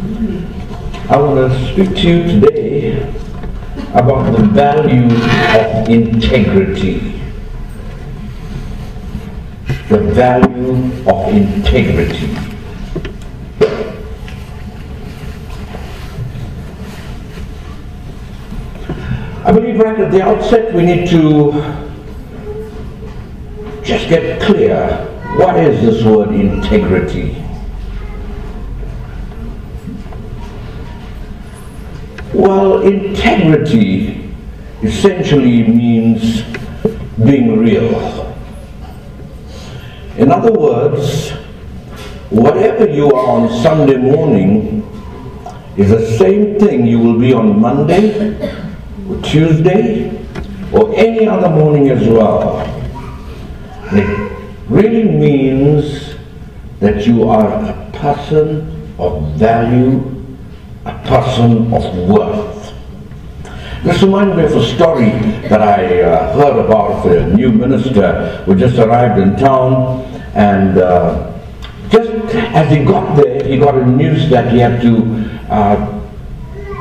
I want to speak to you today about the value of integrity. The value of integrity. I believe right at the outset we need to just get clear. What is this word integrity? Well, integrity essentially means being real. In other words, whatever you are on Sunday morning is the same thing you will be on Monday, or Tuesday, or any other morning as well. And it really means that you are a person of value, a person of worth. This reminds me of a story that I heard about a new minister who just arrived in town, and just as he got there, he got a news that he had to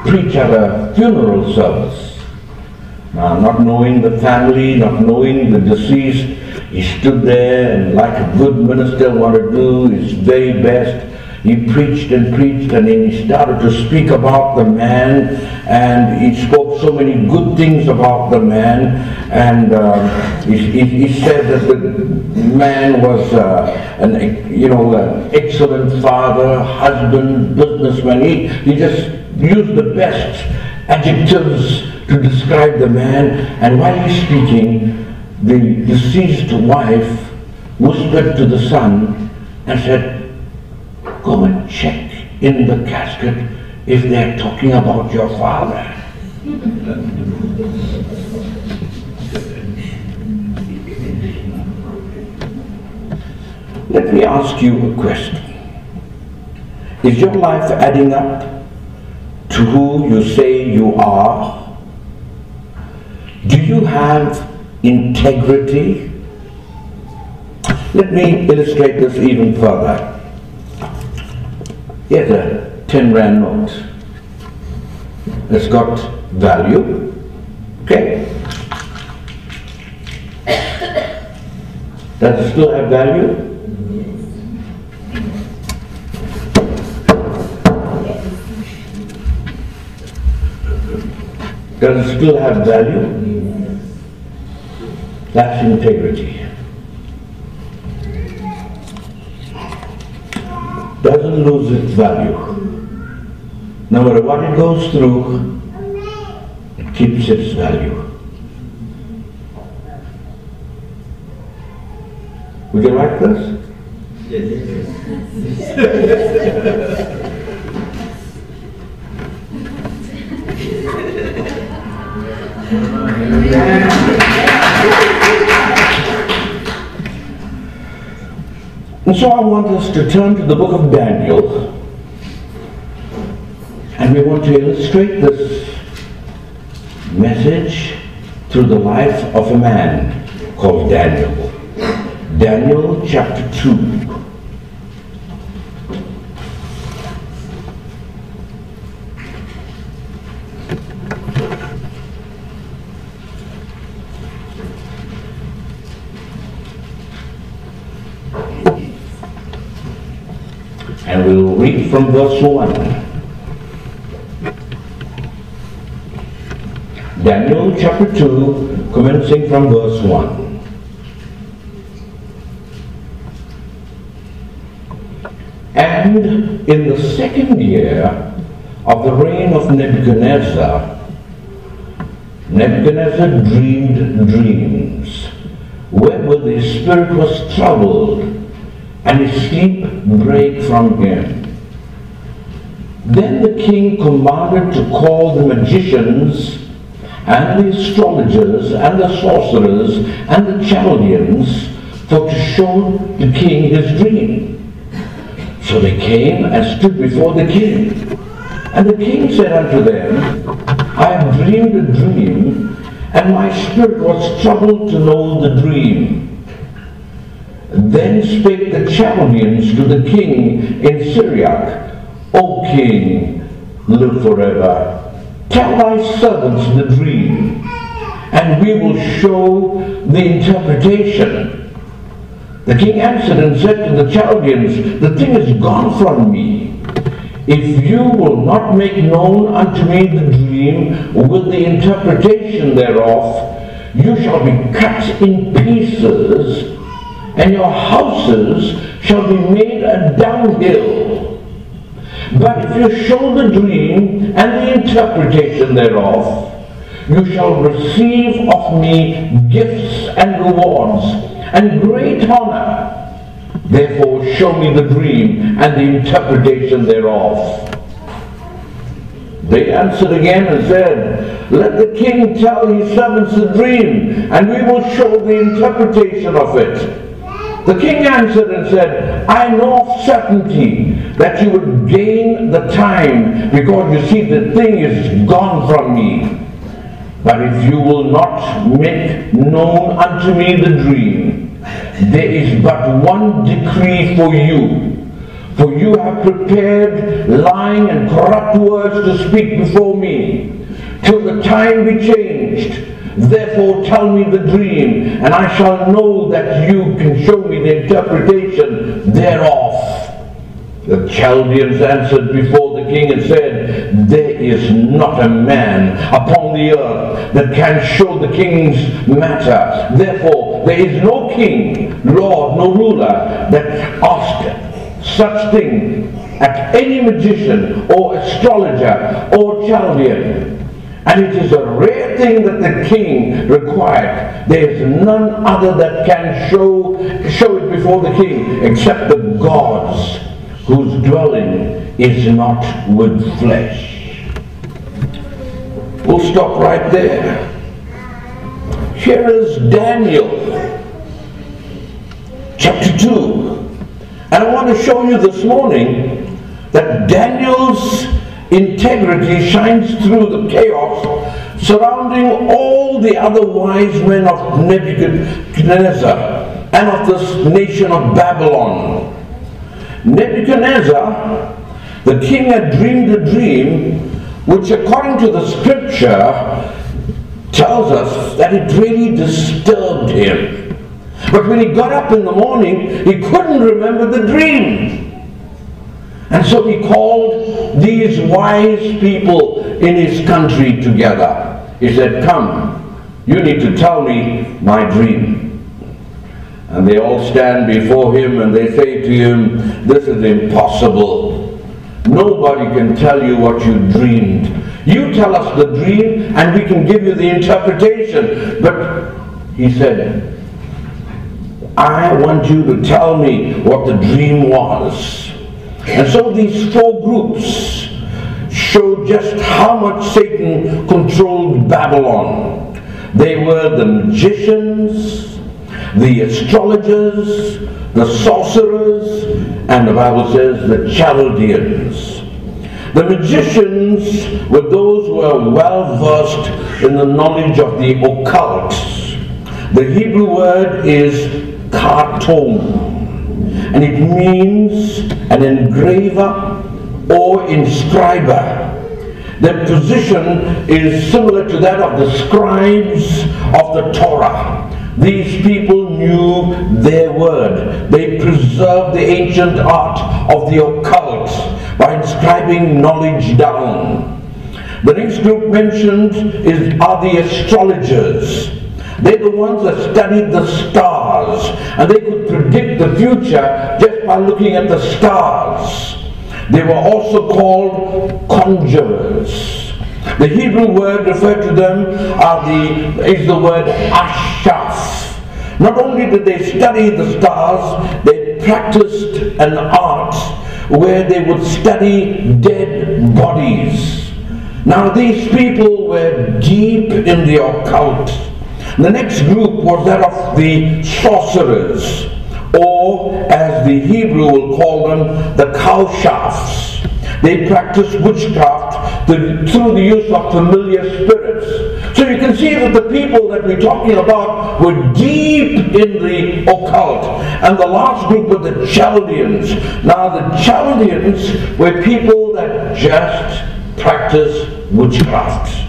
preach at a funeral service. Now, not knowing the family, not knowing the deceased, he stood there and, like a good minister wanted to do his very best, he preached and preached, and then he started to speak about the man, and he spoke so many good things about the man, and he said that the man was an excellent father, husband, businessman. He just used the best adjectives to describe the man, and while he's speaking, the deceased wife whispered to the son and said, "Go and check in the casket if they're talking about your father." Let me ask you a question. Is your life adding up to who you say you are? Do you have integrity? Let me illustrate this even further. Here's a 10 Rand note. It's got value. Okay. Does it still have value? Does it still have value? That's integrity. Doesn't lose its value. No matter what it goes through, it keeps its value. Would you like this? Yes. And so I want us to turn to the book of Daniel, and we want to illustrate this message through the life of a man called Daniel. Daniel chapter 2. And we'll read from verse 1. Daniel chapter 2, commencing from verse 1. And in the second year of the reign of Nebuchadnezzar, Nebuchadnezzar dreamed dreams, wherewith his spirit was troubled, and his sleep brake from him. Then the king commanded to call the magicians, and the astrologers, and the sorcerers, and the Chaldeans, for to show the king his dream. So they came and stood before the king. And the king said unto them, I have dreamed a dream, and my spirit was troubled to know the dream. Then spake the Chaldeans to the king in Syriac, O king, live forever. Tell thy servants the dream, and we will show the interpretation. The king answered and said to the Chaldeans, the thing is gone from me. If you will not make known unto me the dream with the interpretation thereof, you shall be cut in pieces, and your houses shall be made a dunghill. But if you show the dream and the interpretation thereof, you shall receive of me gifts and rewards and great honor. Therefore show me the dream and the interpretation thereof. They answered again and said, let the king tell his servants the dream, and we will show the interpretation of it. The king answered and said, I know of certainty that you would gain the time, because you see the thing is gone from me. But if you will not make known unto me the dream, there is but one decree for you. For you have prepared lying and corrupt words to speak before me, till the time be changed. Therefore tell me the dream, and I shall know that you can show me the interpretation thereof. The Chaldeans answered before the king and said, there is not a man upon the earth that can show the king's matter. Therefore there is no king, lord, no ruler that asked such thing at any magician or astrologer or Chaldean. And it is a rare thing that the king required. There is none other that can show it before the king except the gods, whose dwelling is not with flesh. We'll stop right there. Here is Daniel, chapter 2. And I want to show you this morning that Daniel's integrity shines through the chaos surrounding all the other wise men of Nebuchadnezzar and of this nation of Babylon. Nebuchadnezzar, the king, had dreamed a dream which, according to the scripture, tells us that it really disturbed him. But when he got up in the morning, he couldn't remember the dream. And so he called these wise people in his country together. He said, come, you need to tell me my dream. And they all stand before him and they say to him, this is impossible. Nobody can tell you what you dreamed. You tell us the dream and we can give you the interpretation. But he said, I want you to tell me what the dream was. And so these four groups show just how much Satan controlled Babylon. They were the magicians, the astrologers, the sorcerers, and the Bible says the Chaldeans. The magicians were those who were well versed in the knowledge of the occult. The Hebrew word is karton, and it means an engraver or inscriber. Their position is similar to that of the scribes of the Torah. These people knew their word. They preserved the ancient art of the occult by inscribing knowledge down. The next group mentioned are the astrologers. They're the ones that studied the stars, and they could predict the future just by looking at the stars. They were also called conjurers. The Hebrew word referred to them is the word ashaf. Not only did they study the stars, they practiced an art where they would study dead bodies. Now these people were deep in the occult. The next group was that of the sorcerers, or as the Hebrew will call them, the cowshafts. They practiced witchcraft through the use of familiar spirits. So you can see that the people that we're talking about were deep in the occult. And the last group were the Chaldeans. Now the Chaldeans were people that just practiced witchcraft.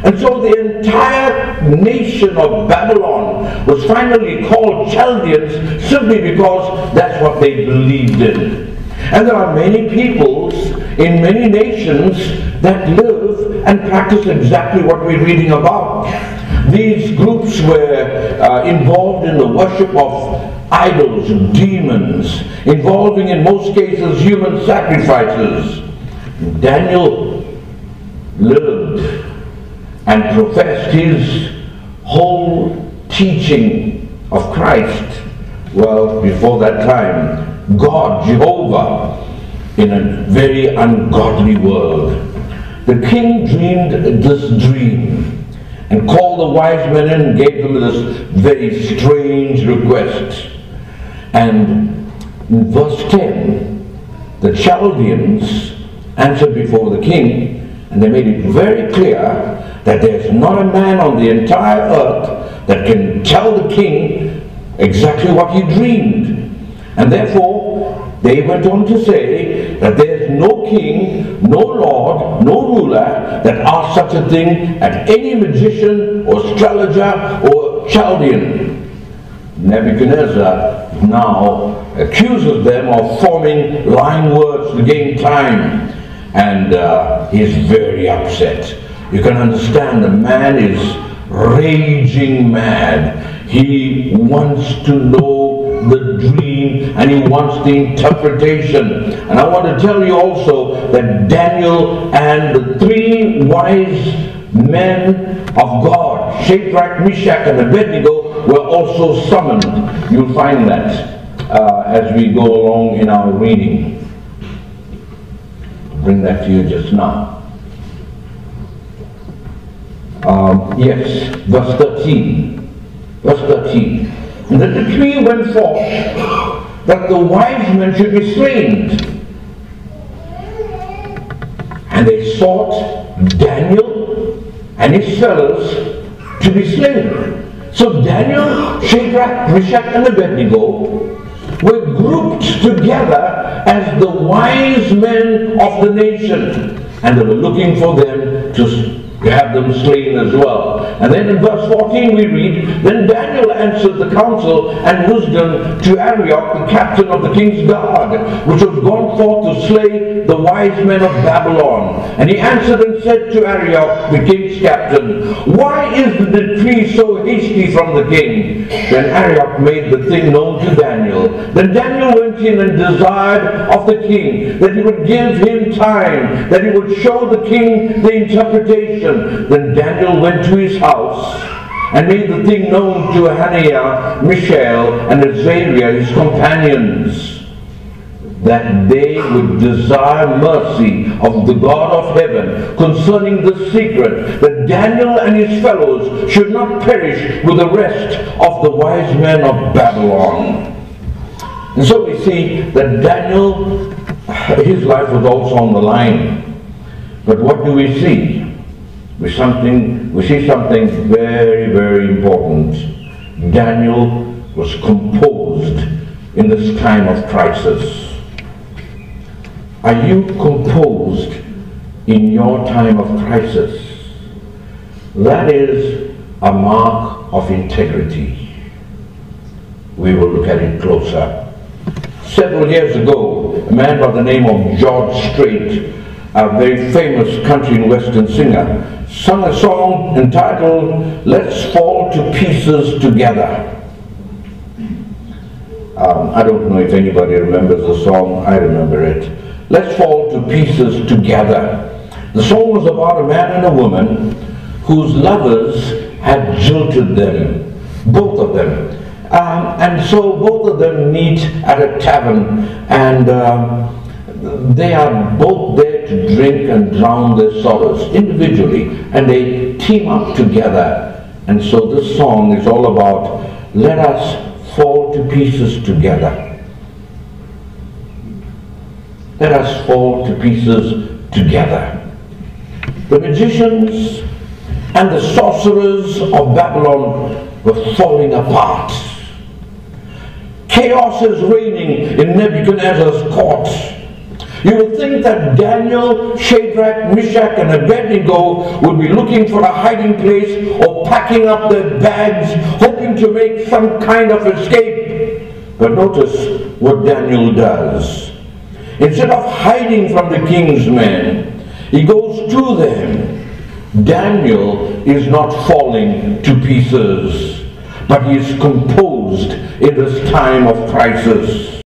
And so the entire nation of Babylon was finally called Chaldeans simply because that's what they believed in. And there are many peoples in many nations that live and practice exactly what we're reading about. These groups were involved in the worship of idols and demons, involving in most cases human sacrifices. Daniel lived and professed his whole teaching of Christ. Well, before that time, God, Jehovah, in a very ungodly world. The king dreamed this dream and called the wise men in and gave them this very strange request. And in verse 10, the Chaldeans answered before the king, and they made it very clear that there's not a man on the entire earth that can tell the king exactly what he dreamed. And therefore, they went on to say that there's no king, no lord, no ruler that asks such a thing at any magician or astrologer or Chaldean. Nebuchadnezzar now accuses them of forming lying words to gain time. And he's very upset. You can understand the man is raging mad. He wants to know the dream and he wants the interpretation. And I want to tell you also that Daniel and the three wise men of God, Shadrach, Meshach, and Abednego, were also summoned. You'll find that as we go along in our reading. I'll bring that to you just now. Yes, verse 13. Verse 13. The decree went forth that the wise men should be slain. And they sought Daniel and his fellows to be slain. So Daniel, Shadrach, Meshach, and Abednego were grouped together as the wise men of the nation. And they were looking for them to have them slain as well. And then in verse 14 we read, Then Daniel answered the counsel and wisdom to Arioch, the captain of the king's guard, which was gone forth to slay the wise men of Babylon. And he answered and said to Arioch, the king's captain, Why is the decree so hasty from the king? Then Arioch made the thing known to Daniel. Then Daniel went in and desired of the king that he would give him time, that he would show the king the interpretation. Then Daniel went to his house and made the thing known to Hananiah, Mishael, and Azariah, his companions, that they would desire mercy of the God of heaven concerning the secret, that Daniel and his fellows should not perish with the rest of the wise men of Babylon. And so we see that Daniel, his life was also on the line. But what do we see? We see something very, very important. Daniel was composed in this time of crisis. Are you composed in your time of crisis? That is a mark of integrity. We will look at it closer. Several years ago, a man by the name of George Strait, a very famous country and western singer, sung a song entitled, Let's Fall to Pieces Together. I don't know if anybody remembers the song. I remember it. Let's Fall to Pieces Together. The song was about a man and a woman whose lovers had jilted them, both of them. And so both of them meet at a tavern, and they are both there to drink and drown their sorrows individually, and they team up together. And so this song is all about, let us fall to pieces together. Let us fall to pieces together. The magicians and the sorcerers of Babylon were falling apart. Chaos is reigning in Nebuchadnezzar's court. You would think that Daniel, Shadrach, Meshach, and Abednego would be looking for a hiding place or packing up their bags, hoping to make some kind of escape. But notice what Daniel does. Instead of hiding from the king's men, he goes to them. Daniel is not falling to pieces, but he is composed in this time of crisis.